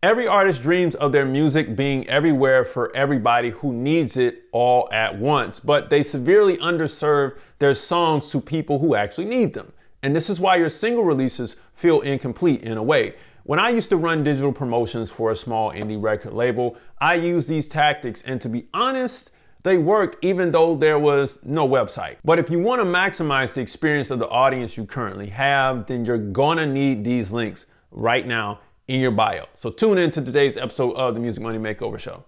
Every artist dreams of their music being everywhere for everybody who needs it all at once, but they severely underserve their songs to people who actually need them. And this is why your single releases feel incomplete in a way. When I used to run digital promotions for a small indie record label, I used these tactics, and to be honest, they worked even though there was no website. But if you want to maximize the experience of the audience you currently have, then you're gonna need these links right now in your bio. So tune in to today's episode of the Music Money Makeover Show.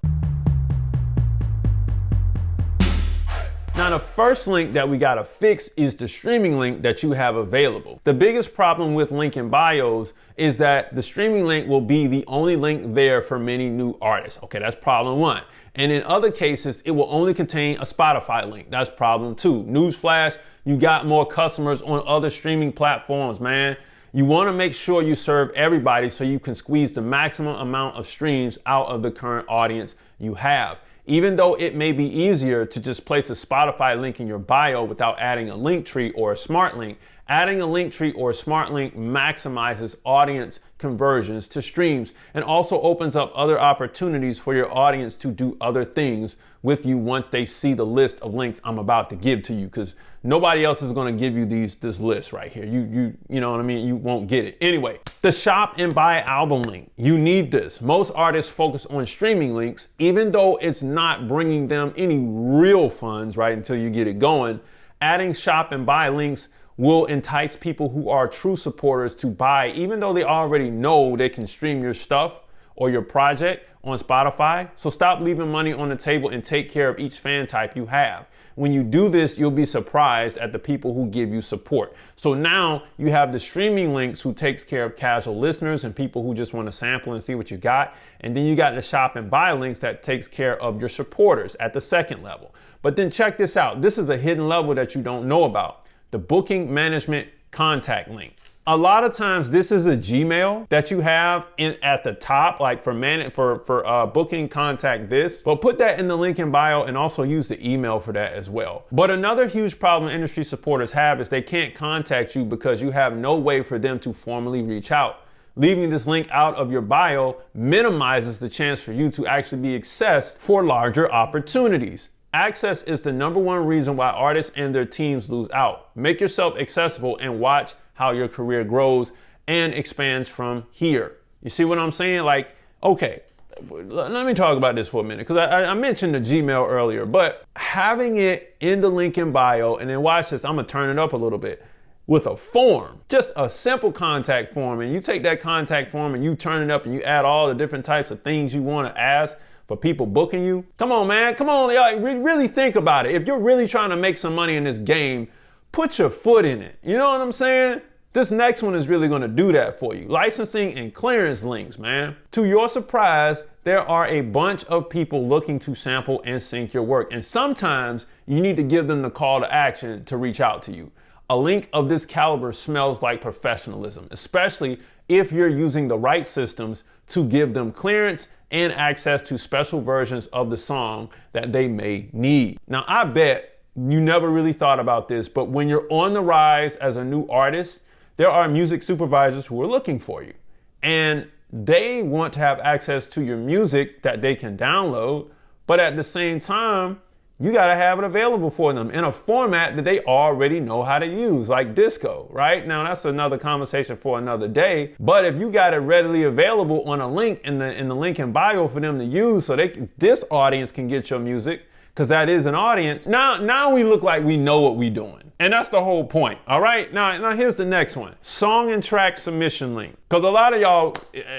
Now, the first link that we gotta fix is the streaming link that you have available. The biggest problem with link in bios is that the streaming link will be the only link there for many new artists. Okay, that's problem one. And in other cases, it will only contain a Spotify link. That's problem two. Newsflash, you got more customers on other streaming platforms, man. You wanna make sure you serve everybody so you can squeeze the maximum amount of streams out of the current audience you have. Even though it may be easier to just place a Spotify link in your bio without adding a link tree or a smart link, adding a link tree or a smart link maximizes audience conversions to streams and also opens up other opportunities for your audience to do other things with you once they see the list of links I'm about to give to you, because nobody else is going to give you this list right here. You know what I mean? You won't get it. Anyway, the shop and buy album link. You need this. Most artists focus on streaming links, even though it's not bringing them any real funds, right, until you get it going. Adding shop and buy links will entice people who are true supporters to buy, even though they already know they can stream your stuff or your project on Spotify. So stop leaving money on the table and take care of each fan type you have. When you do this, you'll be surprised at the people who give you support. So now you have the streaming links who takes care of casual listeners and people who just want to sample and see what you got. And then you got the shop and buy links that takes care of your supporters at the second level. But then check this out. This is a hidden level that you don't know about. The booking management contact link. A lot of times this is a Gmail that you have at the top, like for booking contact this, but put that in the link in bio and also use the email for that as well. But another huge problem industry supporters have is they can't contact you because you have no way for them to formally reach out. Leaving this link out of your bio minimizes the chance for you to actually be accessed for larger opportunities. Access is the number one reason why artists and their teams lose out. Make yourself accessible and watch how your career grows and expands from here. You see what I'm saying? Like, okay, let me talk about this for a minute, because I mentioned the Gmail earlier, but having it in the link in bio, and then watch this, I'm gonna turn it up a little bit, with a form, just a simple contact form, and you take that contact form and you turn it up and you add all the different types of things you wanna ask for people booking you. Come on, man, come on, really think about it. If you're really trying to make some money in this game, put your foot in it. You know what I'm saying? This next one is really gonna do that for you. Licensing and clearance links, man. To your surprise, there are a bunch of people looking to sample and sync your work. And sometimes you need to give them the call to action to reach out to you. A link of this caliber smells like professionalism, especially if you're using the right systems to give them clearance and access to special versions of the song that they may need. Now, I bet you never really thought about this, but when you're on the rise as a new artist, there are music supervisors who are looking for you, and they want to have access to your music that they can download, but at the same time, you gotta have it available for them in a format that they already know how to use, like disco, right? Now that's another conversation for another day, but if you got it readily available on a link in the link in bio for them to use so this audience can get your music, because that is an audience, now we look like we know what we're doing. And that's the whole point, all right? Now here's the next one. Song and track submission link. Because a lot of y'all,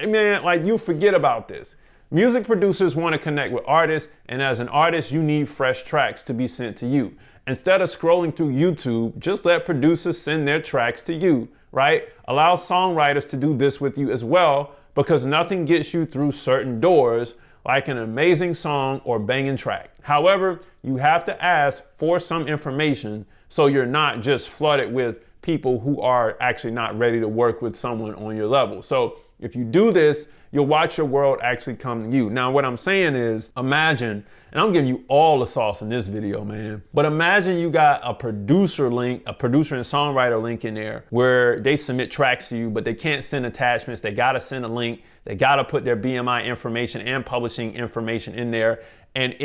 man, like you forget about this. Music producers want to connect with artists, and as an artist, you need fresh tracks to be sent to you. Instead of scrolling through YouTube, just let producers send their tracks to you, right? Allow songwriters to do this with you as well, because nothing gets you through certain doors like an amazing song or banging track. However, you have to ask for some information so you're not just flooded with people who are actually not ready to work with someone on your level. So if you do this, you'll watch your world actually come to you. Now, what I'm saying is, imagine, and I'm giving you all the sauce in this video, man, but imagine you got a producer link, a producer and songwriter link in there where they submit tracks to you, but they can't send attachments. They got to send a link. They got to put their BMI information and publishing information in there. And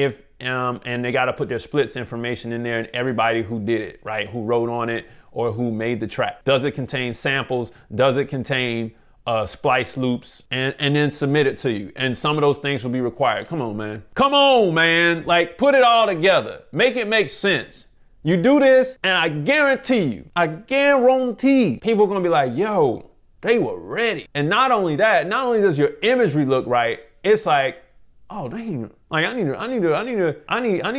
and they got to put their splits information in there and everybody who did it, right? Who wrote on it or who made the track. Does it contain samples? Does it contain splice loops? And then submit it to you. And some of those things will be required. Come on, man. Come on, man. Like, put it all together. Make it make sense. You do this, and I guarantee, people are gonna be like, yo, they were ready. And not only that, not only does your imagery look right, it's like, oh dang, like I need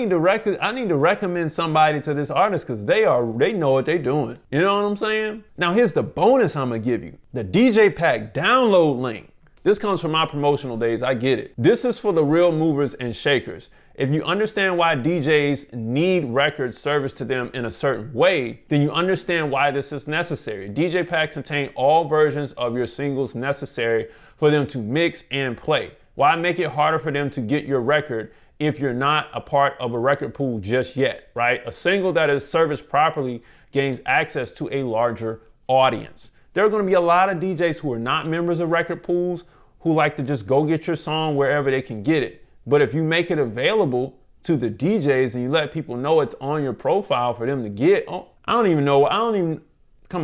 to recommend somebody to this artist because they know what they're doing. You know what I'm saying? Now here's the bonus I'm gonna give you: the DJ Pack download link. This comes from my promotional days. I get it. This is for the real movers and shakers. If you understand why DJs need records serviced to them in a certain way, then you understand why this is necessary. DJ packs contain all versions of your singles necessary for them to mix and play. Why make it harder for them to get your record if you're not a part of a record pool just yet, right? A single that is serviced properly gains access to a larger audience. There are going to be a lot of DJs who are not members of record pools who like to just go get your song wherever they can get it. But if you make it available to the DJs and you let people know it's on your profile for them to get, come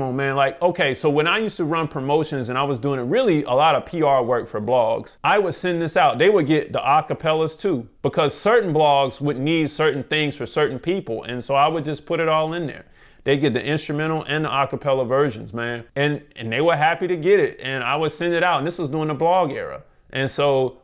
on, man. Like, okay, so when I used to run promotions and I was doing really a lot of PR work for blogs, I would send this out. They would get the acapellas too, because certain blogs would need certain things for certain people. And so I would just put it all in there. They get the instrumental and the acapella versions, man. And they were happy to get it. And I would send it out. And this was during the blog era. And so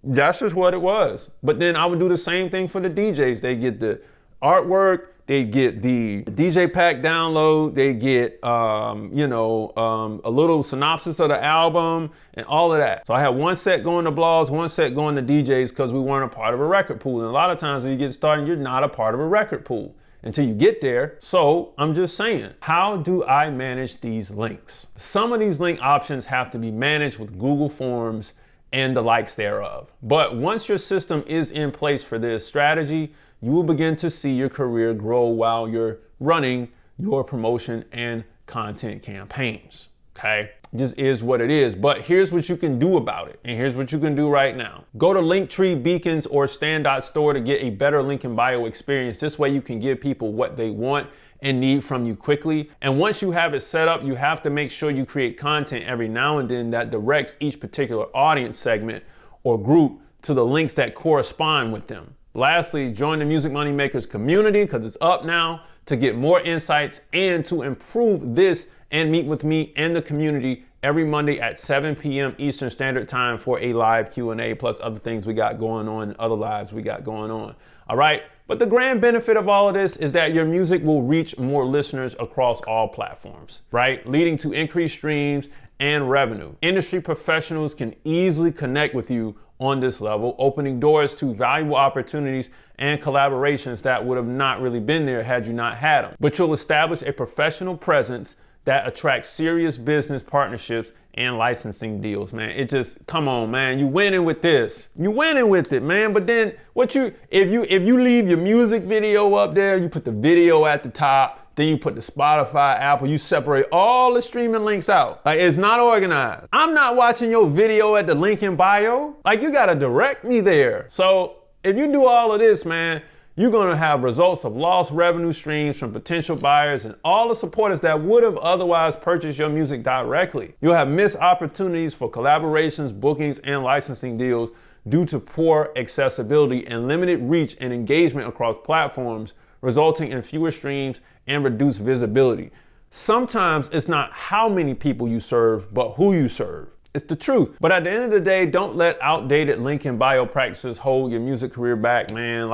that's just what it was. But then I would do the same thing for the DJs. They get the artwork, they get the DJ pack download, they get a little synopsis of the album and all of that. So I had one set going to blogs, one set going to DJs because we weren't a part of a record pool. And a lot of times when you get started, you're not a part of a record pool until you get there. So I'm just saying, how do I manage these links? Some of these link options have to be managed with Google Forms and the likes thereof. But once your system is in place for this strategy, you will begin to see your career grow while you're running your promotion and content campaigns. Okay? It just is what it is. But here's what you can do about it. And here's what you can do right now. Go to Linktree, Beacons, or Stand.store to get a better link in bio experience. This way you can give people what they want and need from you quickly. And once you have it set up, you have to make sure you create content every now and then that directs each particular audience segment or group to the links that correspond with them. Lastly, join the Music Money Makers community because it's up now to get more insights and to improve this and meet with me and the community every Monday at 7 p.m. Eastern Standard Time for a live Q&A plus other things we got going on, other lives we got going on. All right. But the grand benefit of all of this is that your music will reach more listeners across all platforms, right? Leading to increased streams and revenue. Industry professionals can easily connect with you on this level, opening doors to valuable opportunities and collaborations that would have not really been there had you not had them. But you'll establish a professional presence that attracts serious business partnerships and licensing deals, man. It just, come on, man. You winning with this. You winning with it, man. But then if you leave your music video up there, you put the video at the top, then you put the Spotify, Apple, you separate all the streaming links out. Like, it's not organized. I'm not watching your video at the link in bio. Like, you gotta direct me there. So if you do all of this, man, you're gonna have results of lost revenue streams from potential buyers and all the supporters that would have otherwise purchased your music directly. You'll have missed opportunities for collaborations, bookings, and licensing deals due to poor accessibility and limited reach and engagement across platforms, resulting in fewer streams and reduced visibility. Sometimes it's not how many people you serve, but who you serve. It's the truth. But at the end of the day, don't let outdated link in bio practices hold your music career back, man.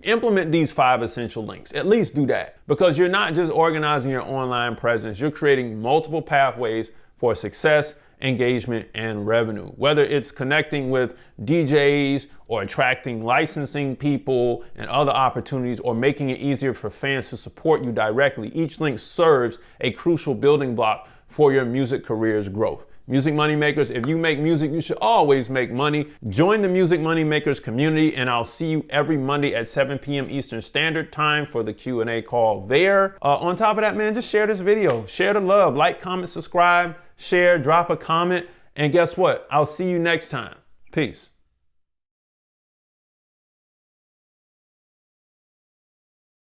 Implement these 5 essential links. At least do that. Because you're not just organizing your online presence, you're creating multiple pathways for success, engagement, and revenue. Whether it's connecting with DJs or attracting licensing people and other opportunities or making it easier for fans to support you directly, each link serves a crucial building block for your music career's growth. Music Money Makers, if you make music, you should always make money. Join the Music Money Makers community, and I'll see you every Monday at 7 p.m. Eastern Standard Time for the Q&A call there. On top of that, man, just share this video. Share the love. Like, comment, subscribe, share, drop a comment, And guess what? I'll see you next time. Peace.